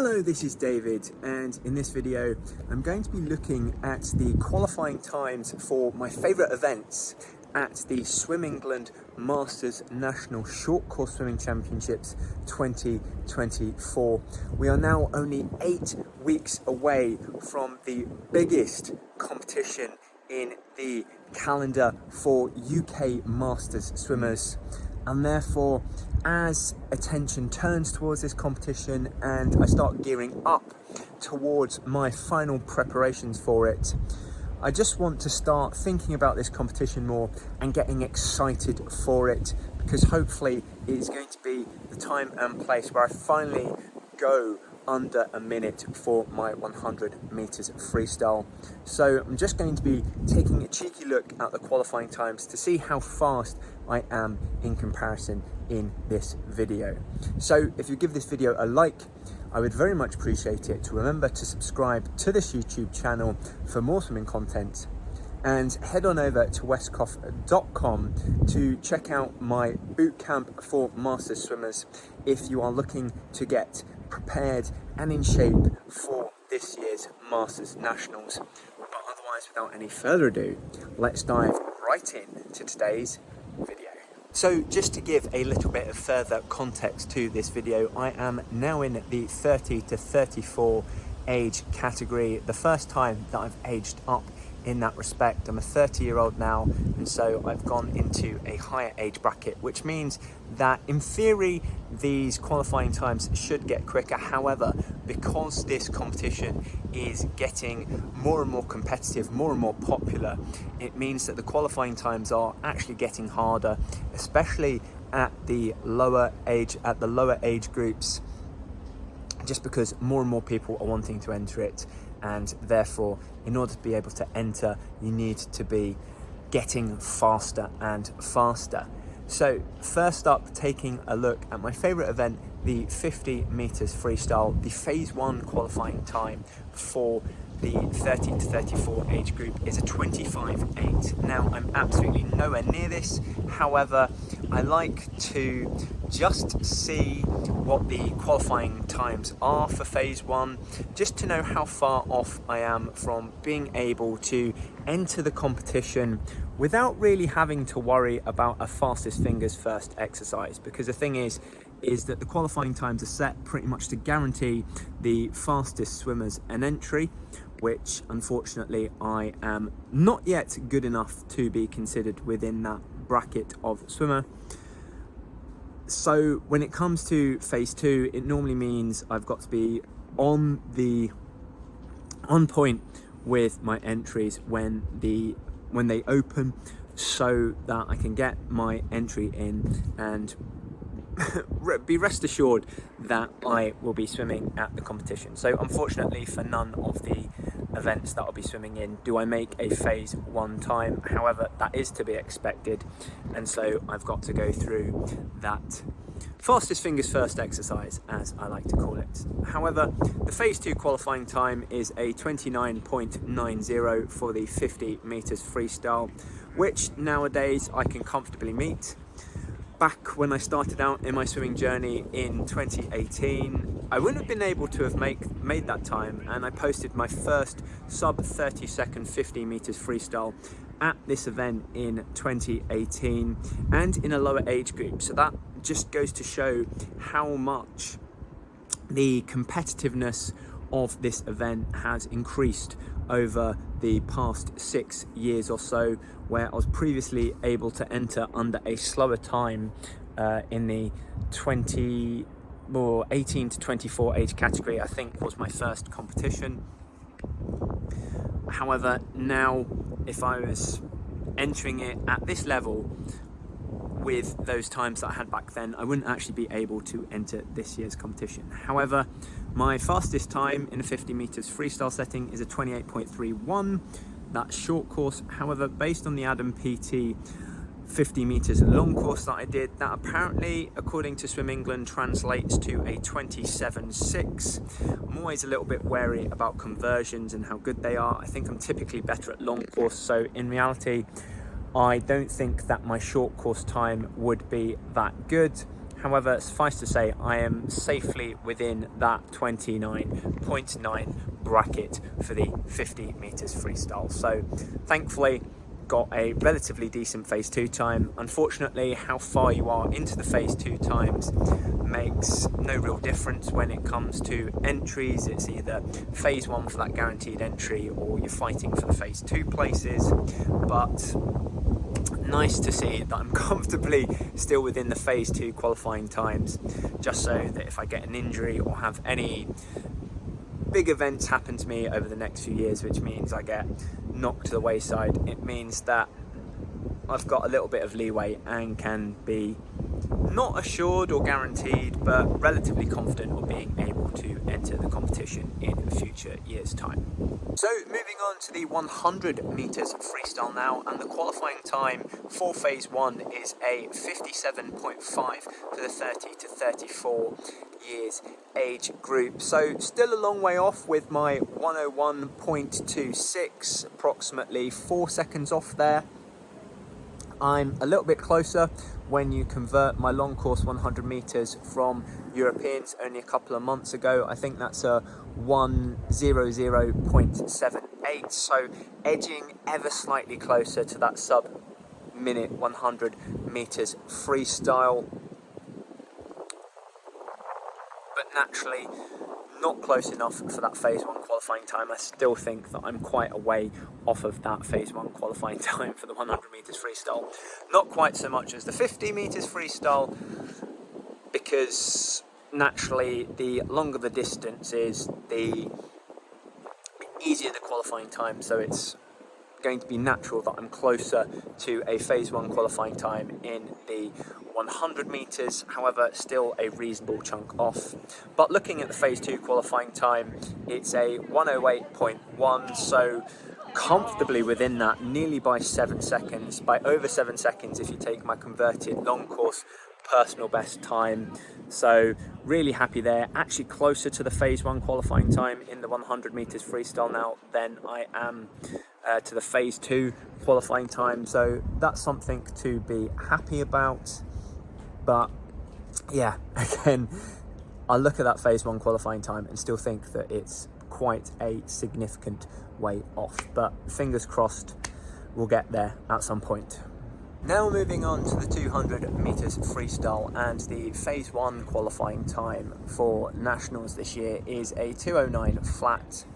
Hello, this is David, and in this video I'm going to be looking at the qualifying times for my favourite events at the Swim England Masters National Short Course Swimming Championships 2024. We are now only 8 weeks away from the biggest competition in the calendar for UK Masters swimmers, and therefore as attention turns towards this competition and I start gearing up towards my final preparations for it, I just want to start thinking about this competition more and getting excited for it, because hopefully it is going to be the time and place where I finally go under a minute for my 100 meters freestyle. So I'm just going to be taking a cheeky look at the qualifying times to see how fast I am in comparison in this video. So if you give this video a like, I would very much appreciate it. Remember to subscribe to this YouTube channel for more swimming content, and head on over to westcough.com to check out my bootcamp for Masters swimmers if you are looking to get prepared and in shape for this year's Masters Nationals. But otherwise, without any further ado, let's dive right in to today's video. So just to give a little bit of further context to this video, I am now in the 30 to 34 age category, the first time that I've aged up in that respect. I'm a 30-year-old now, and so I've gone into a higher age bracket, which means that in theory these qualifying times should get quicker. However, because this competition is getting more and more competitive, more and more popular, it means that the qualifying times are actually getting harder, especially at the lower age groups, just because more and more people are wanting to enter it, and therefore in order to be able to enter you need to be getting faster and faster. So first up, taking a look at my favourite event, the 50 meters freestyle, the phase 1 qualifying time for the 30 to 34 age group is a 25.8. Now I'm absolutely nowhere near this, however I like to just see what the qualifying times are for phase 1, just to know how far off I am from being able to enter the competition without really having to worry about a fastest fingers first exercise. Because the thing is that the qualifying times are set pretty much to guarantee the fastest swimmers an entry, which unfortunately I am not yet good enough to be considered within that bracket of swimmer. So when it comes to phase 2, it normally means I've got to be on point with my entries when they open, so that I can get my entry in and be rest assured that I will be swimming at the competition. So unfortunately for none of the events that I'll be swimming in do I make a phase 1 time. However, that is to be expected, and so I've got to go through that fastest fingers first exercise, as I like to call it. However, the phase 2 qualifying time is a 29.90 for the 50 meters freestyle, which nowadays I can comfortably meet. Back when I started out in my swimming journey in 2018, I wouldn't have been able to have made that time, and I posted my first sub 30 second 50 meters freestyle at this event in 2018, and in a lower age group. So that just goes to show how much the competitiveness of this event has increased over the past 6 years or so, where I was previously able to enter under a slower time in the 18 to 24 age category, I think was my first competition. However, now if I was entering it at this level with those times that I had back then, I wouldn't actually be able to enter this year's competition. However, my fastest time in a 50 meters freestyle setting is a 28.31. That's short course. However, based on the Adam PT 50 meters long course that I did, that apparently, according to Swim England, translates to a 27.6. I'm always a little bit wary about conversions and how good they are. I think I'm typically better at long course, so in reality I don't think that my short course time would be that good. However, suffice to say, I am safely within that 29.9 bracket for the 50 meters freestyle. So thankfully, got a relatively decent phase 2 time. Unfortunately, how far you are into the phase 2 times makes no real difference when it comes to entries. It's either phase 1 for that guaranteed entry, or you're fighting for the phase 2 places. But nice to see that I'm comfortably still within the phase 2 qualifying times, just so that if I get an injury or have any big events happen to me over the next few years, which means I get knocked to the wayside, it means that I've got a little bit of leeway and can be not assured or guaranteed, but relatively confident of being able to enter the competition in a future year's time. So moving on to the 100 meters freestyle now, and the qualifying time for phase 1 is a 57.5 for the 30 to 34 years age group. So still a long way off with my 101.26, approximately 4 seconds off there. I'm a little bit closer when you convert my long course 100 meters from Europeans only a couple of months ago. I think that's a 1:00.78, so edging ever slightly closer to that sub-minute 100 meters freestyle, but naturally not close enough for that phase 1 qualifying time. I still think that I'm quite a way off of that phase 1 qualifying time for the 100 meters freestyle. Not quite so much as the 50 meters freestyle, because naturally the longer the distance is, the easier the qualifying time, so it's going to be natural that I'm closer to a phase 1 qualifying time in the 100 meters, however still a reasonable chunk off. But looking at the phase 2 qualifying time, it's a 1:08.1, so comfortably within that, nearly by 7 seconds, by over 7 seconds if you take my converted long course personal best time. So really happy there, actually closer to the phase 1 qualifying time in the 100 meters freestyle now than I am to the phase 2 qualifying time, so that's something to be happy about. But yeah, again, I look at that phase 1 qualifying time and still think that it's quite a significant way off, but fingers crossed we'll get there at some point. Now moving on to the 200 meters freestyle, and the phase 1 qualifying time for nationals this year is a 2:09 flat.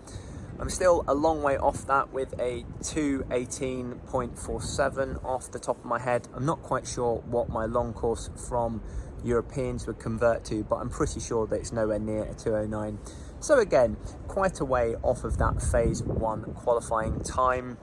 I'm still a long way off that with a 2:18.47 off the top of my head. I'm not quite sure what my long course from Europeans would convert to, but I'm pretty sure that it's nowhere near a 2:09. So again, quite a way off of that phase 1 qualifying time.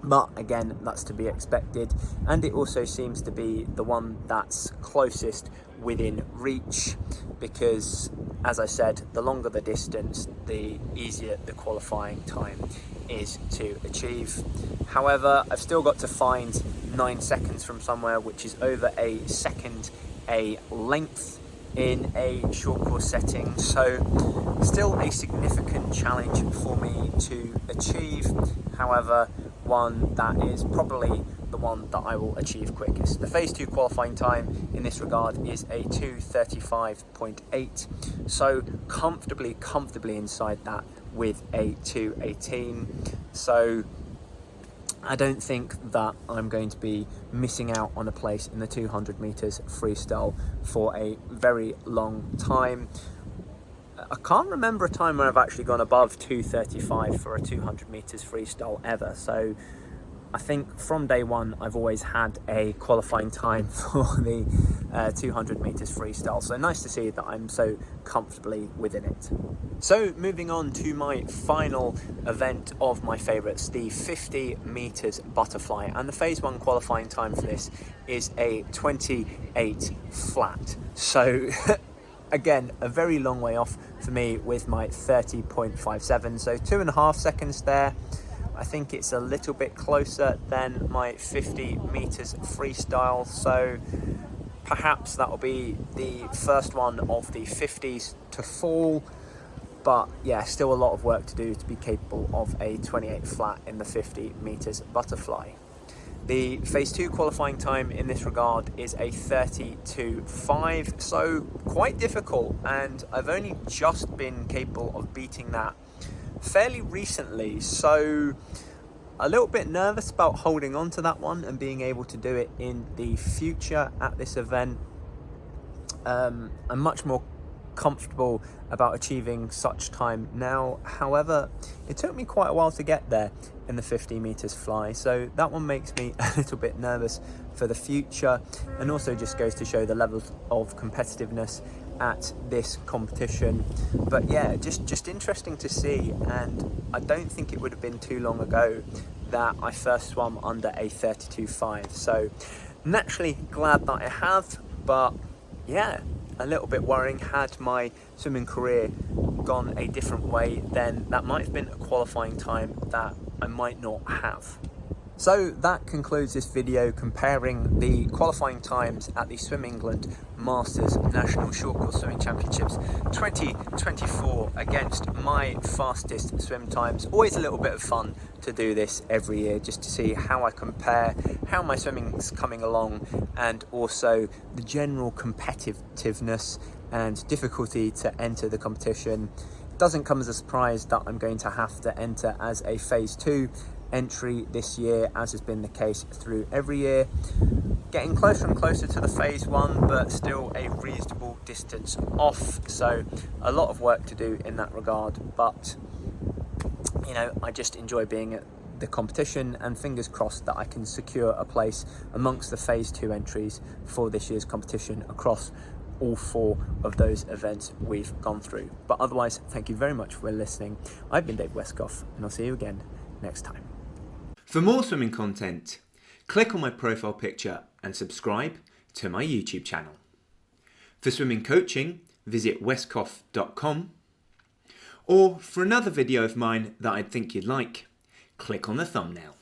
But again, that's to be expected, and it also seems to be the one that's closest within reach, because as I said, the longer the distance, the easier the qualifying time is to achieve. However, I've still got to find 9 seconds from somewhere, which is over a second a length in a short course setting, so still a significant challenge for me to achieve. However, one that is probably the one that I will achieve quickest. The phase 2 qualifying time in this regard is a 2:35.8, so comfortably inside that with a 2:18. So I don't think that I'm going to be missing out on a place in the 200 meters freestyle for a very long time. I can't remember a time where I've actually gone above 2:35 for a 200 meters freestyle ever. So I think from day one, I've always had a qualifying time for the 200 meters freestyle. So nice to see that I'm so comfortably within it. So moving on to my final event of my favorites, the 50 meters butterfly. And the phase 1 qualifying time for this is a 28 flat. So again, a very long way off for me with my 30.57. So 2.5 seconds there. I think it's a little bit closer than my 50 meters freestyle, so perhaps that will be the first one of the 50s to fall. But yeah, still a lot of work to do to be capable of a 28 flat in the 50 meters butterfly. The phase 2 qualifying time in this regard is a 30.25, so quite difficult, and I've only just been capable of beating that fairly recently, so a little bit nervous about holding on to that one and being able to do it in the future at this event. I'm much more comfortable about achieving such time now. However, it took me quite a while to get there in the 50 meters fly, so that one makes me a little bit nervous for the future, and also just goes to show the levels of competitiveness at this competition. But yeah, just interesting to see, and I don't think it would have been too long ago that I first swam under a 32.5, so naturally glad that I have. But yeah, a little bit worrying. Had my swimming career gone a different way, then that might have been a qualifying time that I might not have. So that concludes this video comparing the qualifying times at the Swim England Masters National Short Course Swimming Championships 2024 against my fastest swim times. Always a little bit of fun to do this every year, just to see how I compare, how my swimming's coming along, and also the general competitiveness and difficulty to enter the competition. It doesn't come as a surprise that I'm going to have to enter as a phase 2 entry this year, as has been the case through every year. Getting closer and closer to the phase 1, but still a reasonable distance off, so a lot of work to do in that regard. But you know, I just enjoy being at the competition, and fingers crossed that I can secure a place amongst the phase 2 entries for this year's competition across all 4 of those events we've gone through. But otherwise, thank you very much for listening. I've been David Westcough, and I'll see you again next time. For more swimming content, click on my profile picture and subscribe to my YouTube channel. For swimming coaching, visit westcough.com. Or for another video of mine that I think you'd like, click on the thumbnail.